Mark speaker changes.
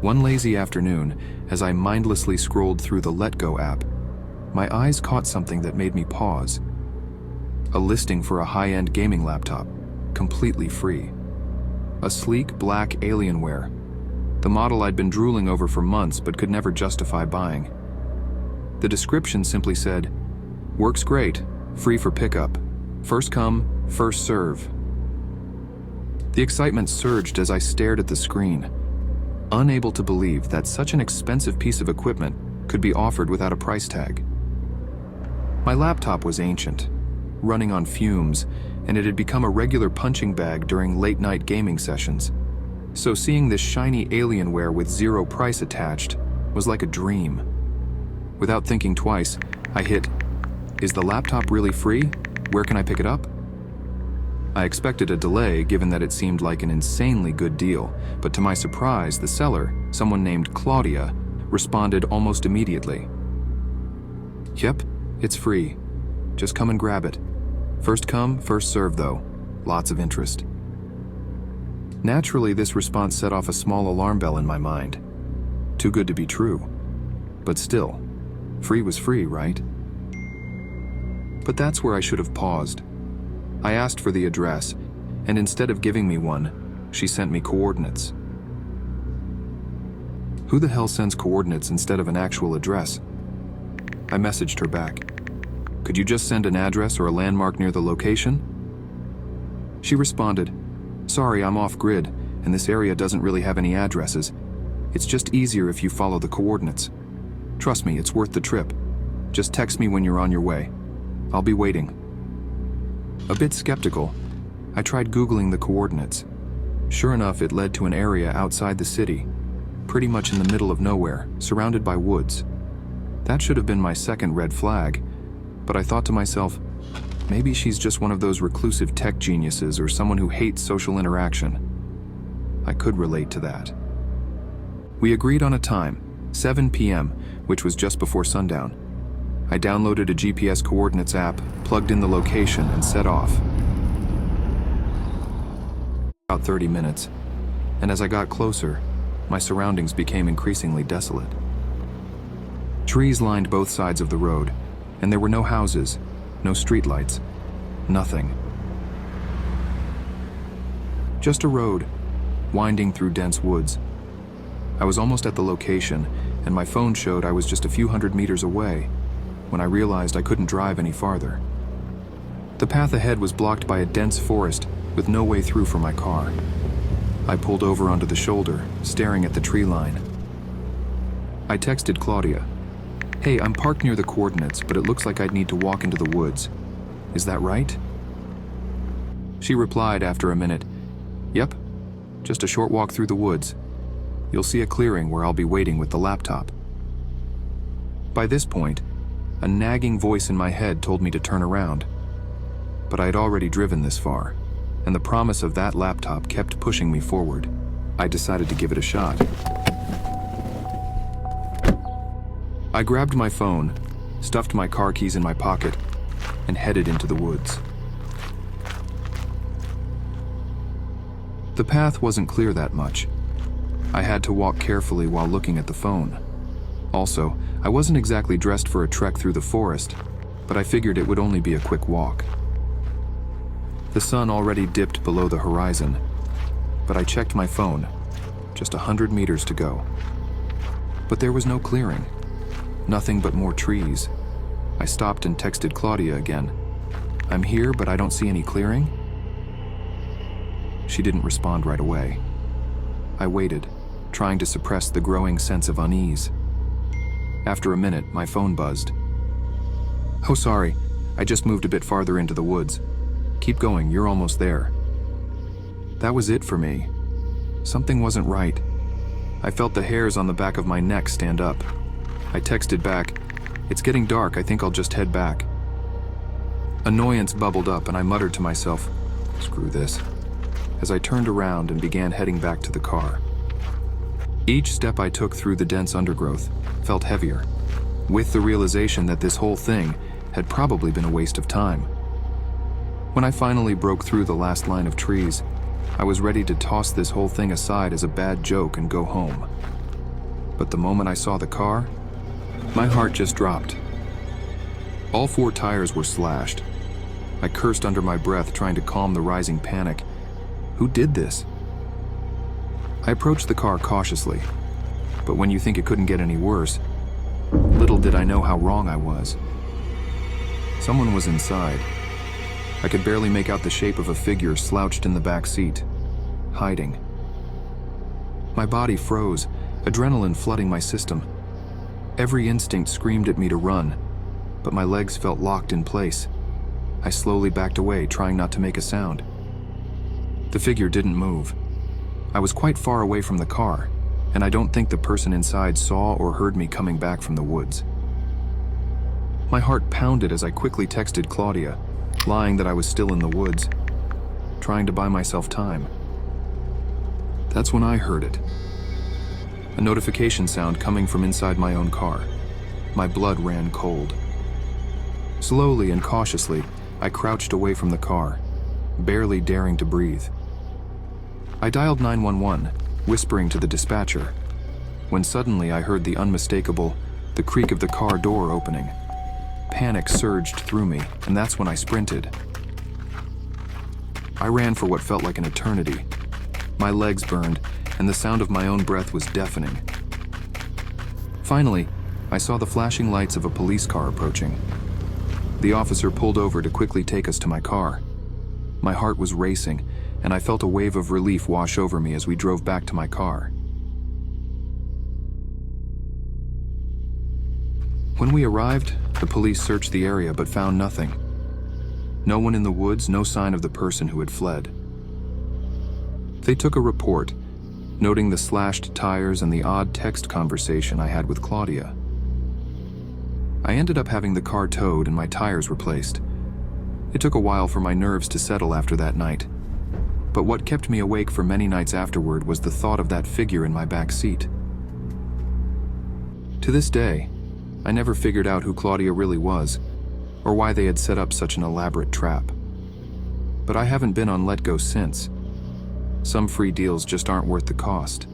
Speaker 1: One lazy afternoon, as I mindlessly scrolled through the Letgo app, my eyes caught something that made me pause. A listing for a high-end gaming laptop, completely free. A sleek black Alienware, the model I'd been drooling over for months but could never justify buying. The description simply said, "Works great, free for pickup. First come, first serve." The excitement surged as I stared at the screen, unable to believe that such an expensive piece of equipment could be offered without a price tag. My laptop was ancient, running on fumes, and it had become a regular punching bag during late-night gaming sessions. So seeing this shiny Alienware with zero price attached was like a dream. Without thinking twice, I hit, "Is the laptop really free? Where can I pick it up?" I expected a delay given that it seemed like an insanely good deal, but to my surprise, the seller, someone named Claudia, responded almost immediately. "Yep, it's free. Just come and grab it. First come, first serve though. Lots of interest." Naturally, this response set off a small alarm bell in my mind. Too good to be true. But still, free was free, right? But that's where I should have paused. I asked for the address, and instead of giving me one, she sent me coordinates. Who the hell sends coordinates instead of an actual address? I messaged her back. "Could you just send an address or a landmark near the location?" She responded, "Sorry, I'm off-grid, and this area doesn't really have any addresses. It's just easier if you follow the coordinates. Trust me, it's worth the trip. Just text me when you're on your way. I'll be waiting." A bit skeptical, I tried Googling the coordinates. Sure enough, it led to an area outside the city, pretty much in the middle of nowhere, surrounded by woods. That should have been my second red flag, but I thought to myself, maybe she's just one of those reclusive tech geniuses or someone who hates social interaction. I could relate to that. We agreed on a time, 7 p.m., which was just before sundown. I downloaded a GPS coordinates app, plugged in the location, and set off. About 30 minutes, and as I got closer, my surroundings became increasingly desolate. Trees lined both sides of the road, and there were no houses, no streetlights, nothing. Just a road, winding through dense woods. I was almost at the location, and my phone showed I was just a few hundred meters away, when I realized I couldn't drive any farther. The path ahead was blocked by a dense forest with no way through for my car. I pulled over onto the shoulder, staring at the tree line. I texted Claudia, "Hey, I'm parked near the coordinates, but it looks like I'd need to walk into the woods. Is that right?" She replied after a minute, "Yep, just a short walk through the woods. You'll see a clearing where I'll be waiting with the laptop." By this point, a nagging voice in my head told me to turn around. But I had already driven this far, and the promise of that laptop kept pushing me forward. I decided to give it a shot. I grabbed my phone, stuffed my car keys in my pocket, and headed into the woods. The path wasn't clear that much. I had to walk carefully while looking at the phone. Also, I wasn't exactly dressed for a trek through the forest, but I figured it would only be a quick walk. The sun already dipped below the horizon, but I checked my phone. Just 100 meters to go. But there was no clearing. Nothing but more trees. I stopped and texted Claudia again. "I'm here, but I don't see any clearing." She didn't respond right away. I waited, trying to suppress the growing sense of unease. After a minute, my phone buzzed. "Oh, sorry, I just moved a bit farther into the woods. Keep going, you're almost there." That was it for me. Something wasn't right. I felt the hairs on the back of my neck stand up. I texted back, "It's getting dark, I think I'll just head back." Annoyance bubbled up and I muttered to myself, "Screw this," as I turned around and began heading back to the car. Each step I took through the dense undergrowth felt heavier, with the realization that this whole thing had probably been a waste of time. When I finally broke through the last line of trees, I was ready to toss this whole thing aside as a bad joke and go home. But the moment I saw the car, my heart just dropped. All 4 tires were slashed. I cursed under my breath, trying to calm the rising panic. Who did this? I approached the car cautiously, but when you think it couldn't get any worse, little did I know how wrong I was. Someone was inside. I could barely make out the shape of a figure slouched in the back seat, hiding. My body froze, adrenaline flooding my system. Every instinct screamed at me to run, but my legs felt locked in place. I slowly backed away, trying not to make a sound. The figure didn't move. I was quite far away from the car, and I don't think the person inside saw or heard me coming back from the woods. My heart pounded as I quickly texted Claudia, lying that I was still in the woods, trying to buy myself time. That's when I heard it. A notification sound coming from inside my own car. My blood ran cold. Slowly and cautiously, I crouched away from the car, barely daring to breathe. I dialed 911, whispering to the dispatcher, when suddenly I heard the unmistakable, the creak of the car door opening. Panic surged through me, and that's when I sprinted. I ran for what felt like an eternity. My legs burned, and the sound of my own breath was deafening. Finally, I saw the flashing lights of a police car approaching. The officer pulled over to quickly take us to my car. My heart was racing, and I felt a wave of relief wash over me as we drove back to my car. When we arrived, the police searched the area but found nothing. No one in the woods, no sign of the person who had fled. They took a report, noting the slashed tires and the odd text conversation I had with Claudia. I ended up having the car towed and my tires replaced. It took a while for my nerves to settle after that night. But what kept me awake for many nights afterward was the thought of that figure in my back seat. To this day, I never figured out who Claudia really was, or why they had set up such an elaborate trap. But I haven't been on Let Go since. Some free deals just aren't worth the cost.